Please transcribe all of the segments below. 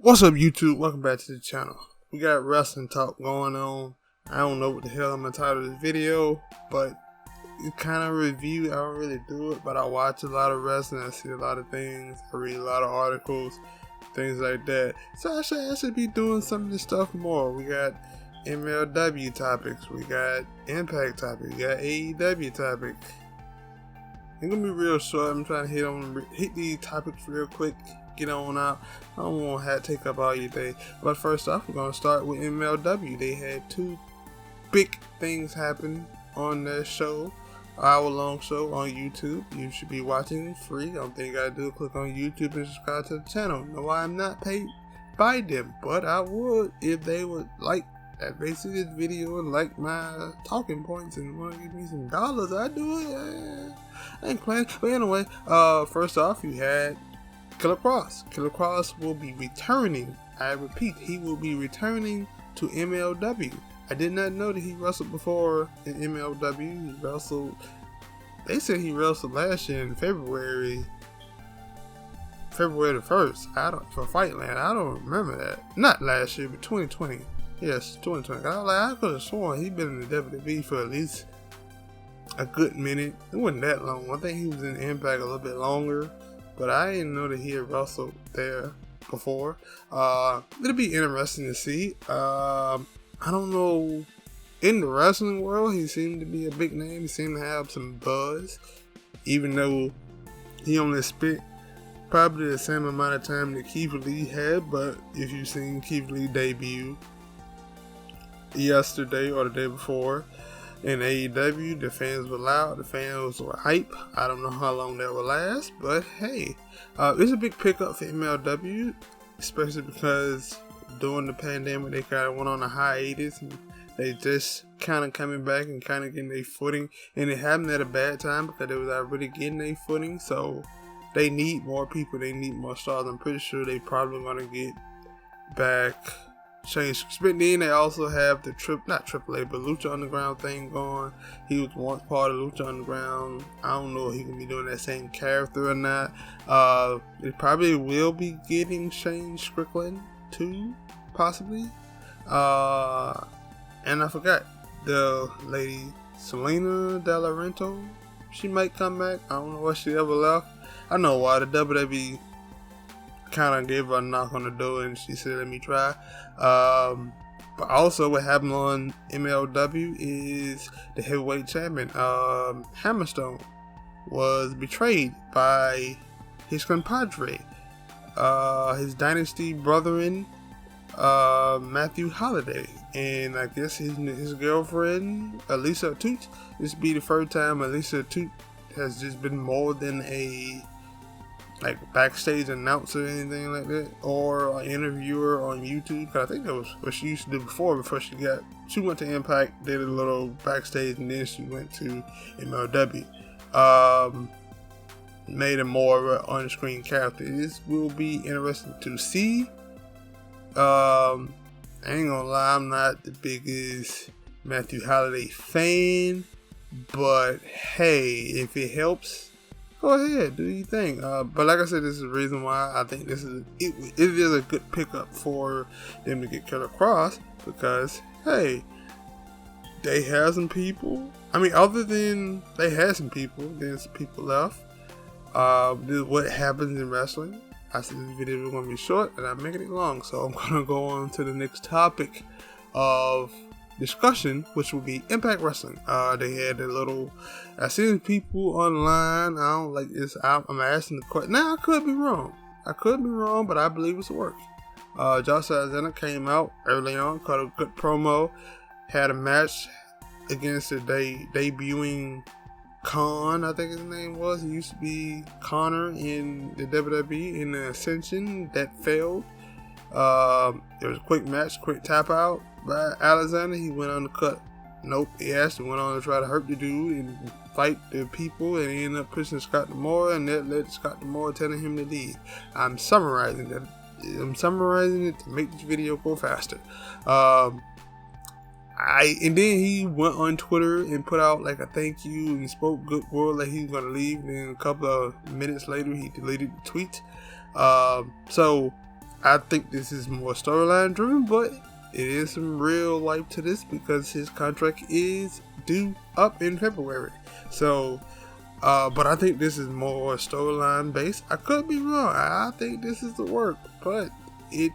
What's up, YouTube? Welcome back to the channel. We got wrestling talk going on. I don't know what the hell I'm gonna title this video, but it's kind of review. I don't really do it, but I watch a lot of wrestling. I see a lot of things. I read a lot of articles, things like that. So I should be doing some of this stuff more. We got MLW topics. We got Impact topics. We got AEW topics. It's gonna be real short. I'm trying to hit these topics real quick. Get on out. I don't want to take up all your day. But first off, we're going to start with MLW. They had two big things happen on their show. Hour-long show on YouTube. You should be watching free. All thing you got to do is click on YouTube and subscribe to the channel. No, I'm not paid by them, but I would if they would like that. They see this video and like my talking points and want to give me some dollars. I do it. I ain't playing. But anyway, first off, you had Killer Kross. Killer Kross will be returning. I repeat, he will be returning to MLW. I did not know that he wrestled before in MLW. He wrestled. They said he wrestled last year in February the 1st. For Fightland. I don't remember that. Not last year, but 2020. Yes, 2020. I could have sworn he'd been in the WWE for at least a good minute. It wasn't that long. I think he was in Impact a little bit longer. But I didn't know that he had wrestled there before. It'll be interesting to see. I don't know. In the wrestling world, he seemed to be a big name. He seemed to have some buzz. Even though he only spent probably the same amount of time that Keith Lee had. But if you've seen Keith Lee debut yesterday or the day before in AEW, the fans were loud, the fans were hype. I don't know how long that will last, but hey, it's a big pickup for MLW, especially because during the pandemic they kind of went on a hiatus and they just kind of coming back and kind of getting their footing, and it happened at a bad time because they was already getting their footing, so they need more people, they need more stars. I'm pretty sure they probably gonna get back change. But then they also have the not AAA, but Lucha Underground thing going. He was once part of Lucha Underground. I don't know if he can be doing that same character or not. It probably will be getting Shane Strickland too, possibly. And I forgot the lady Selena De La Rento. She might come back. I don't know why she ever left. I know why. The WWE kind of gave her a knock on the door and she said, let me try. But also what happened on MLW is the heavyweight champion, Hammerstone, was betrayed by his compadre, his dynasty brethren, Matthew Holiday. And I guess his girlfriend, Elisa Toot, this will be the first time Elisa Toot has just been more than a backstage announcer or anything like that, or an interviewer on YouTube. Cause I think that was what she used to do before she went to Impact, did a little backstage, and then she went to MLW. Made her more of an on-screen character. This will be interesting to see. I ain't gonna lie, I'm not the biggest Matthew Holiday fan, but hey, if it helps, go ahead, do your thing. But like I said, this is the reason why I think it is a good pickup for them to get Killer Kross, because hey, they have some people. I mean, other than they had some people, then some people left. This is what happens in wrestling. I said this video was gonna be short, and I'm making it long, so I'm gonna go on to the next topic of discussion, which will be Impact Wrestling. They had a little. I seen people online. I don't like this. I'm asking the question. Now I could be wrong, but I believe it's work. Josh Alexander came out early on, cut a good promo, had a match against the debuting Khan, I think his name was. He used to be Connor in the WWE in the Ascension. That failed. It was a quick match, quick tap out by Alexander. He went on the cut. Nope, he actually went on to try to hurt the dude and fight the people, and he ended up pushing Scott D'Amore, and that led to Scott D'Amore telling him to leave. I'm summarizing it to make this video go faster. And then he went on Twitter and put out like a thank you and spoke good word like he was gonna leave. And then a couple of minutes later, he deleted the tweet. So I think this is more storyline driven, but it is some real life to this because his contract is due up in February. So, but I think this is more storyline based. I could be wrong. I think this is the work, but it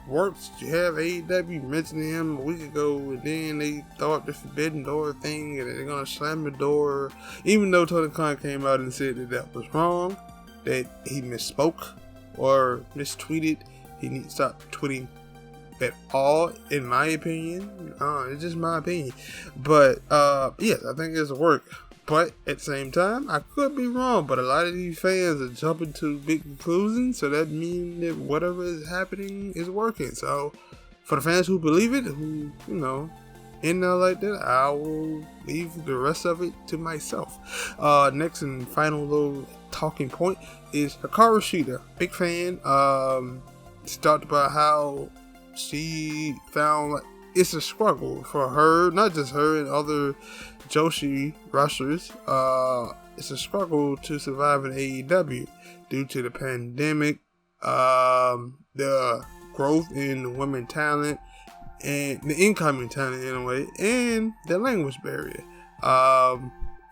works. You have AEW mentioning him a week ago, and then they throw up the Forbidden Door thing, and they're gonna slam the door. Even though Tony Khan came out and said that that was wrong, that he misspoke or mistweeted. He needs to stop tweeting at all, in my opinion. It's just my opinion. But yes, I think it's a work. But at the same time, I could be wrong. But a lot of these fans are jumping to big conclusions, so that means that whatever is happening is working. So for the fans who believe it, who in there like that, I will leave the rest of it to myself. Next and final little talking point is Hikaru Shida. Big fan. She talked about how she found like it's a struggle for her, not just her and other Joshi wrestlers. It's a struggle to survive in AEW due to the pandemic, the growth in the women talent and the incoming talent in a way, and the language barrier.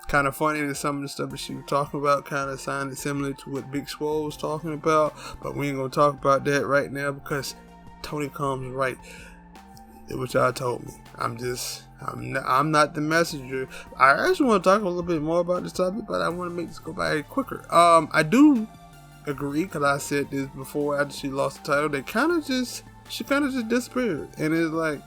Kind of funny that some of the stuff that she was talking about kind of sounded similar to what Big Swole was talking about, but we ain't gonna talk about that right now because Tony Khan's right. Which y'all told me. I'm not the messenger. I actually want to talk a little bit more about this topic, but I want to make this go by quicker. I do agree, because I said this before after she lost the title, she kind of just disappeared. And it's like,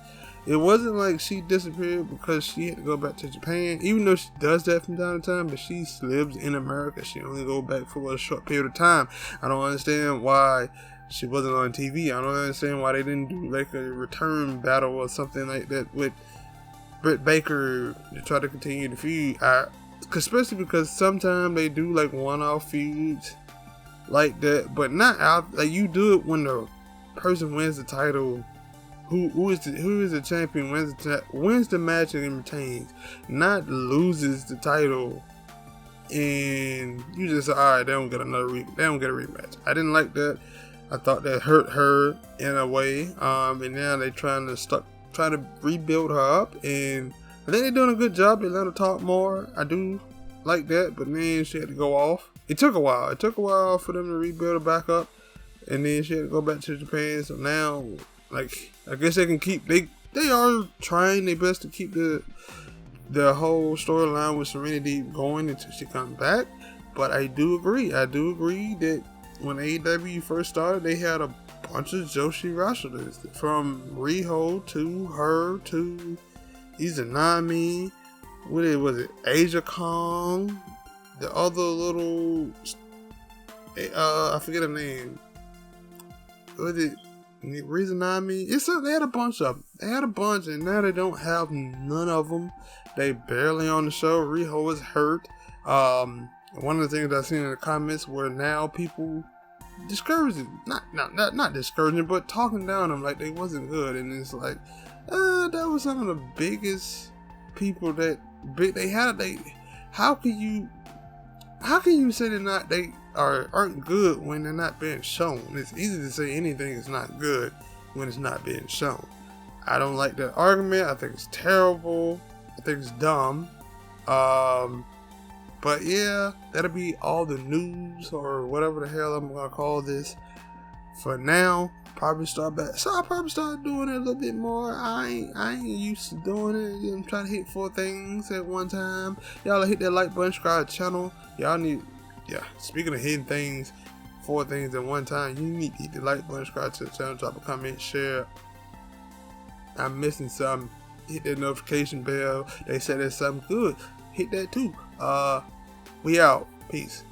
it wasn't like she disappeared because she had to go back to Japan, even though she does that from time to time, but she lives in America. She only go back for a short period of time. I don't understand why she wasn't on TV. I don't understand why they didn't do like a return battle or something like that with Britt Baker to try to continue the feud. Especially because sometimes they do like one-off feuds like that, but not out. Like you do it when the person wins the title. Who is the champion wins the match and retains, not loses the title. And you just alright, they don't get a rematch. I didn't like that. I thought that hurt her in a way. And now they trying to rebuild her up, and I think they're doing a good job. They let her talk more. I do like that, but then she had to go off. It took a while. It took a while for them to rebuild her back up, and then she had to go back to Japan. So now, like, I guess they can keep. They are trying their best to keep the whole storyline with Serenity going until she comes back. But I do agree that when AEW first started, they had a bunch of Joshi wrestlers, from Riho to her to Izanami. What was it? Asia Kong, the other little, I forget her name. Was it Rizanami? They had a bunch of them. They had a bunch, and now they don't have none of them. They barely on the show. Riho was hurt. One of the things I've seen in the comments were now people discouraging, not discouraging, but talking down them like they wasn't good, and it's like, that was some of the biggest people that they had. How can you say they aren't good when they're not being shown? It's easy to say anything is not good when it's not being shown. I don't like that argument. I think it's terrible. I think it's dumb. But yeah, that'll be all the news or whatever the hell I'm gonna call this for now. Probably start back. So I'll probably start doing it a little bit more. I ain't used to doing it. I'm trying to hit 4 things at one time. Y'all hit that like button, subscribe to the channel. Y'all need, speaking of hitting things, 4 things at one time, you need to hit the like button, subscribe to the channel, drop a comment, share. I'm missing something. Hit that notification bell. They said there's something good. Hit that too. We out. Peace.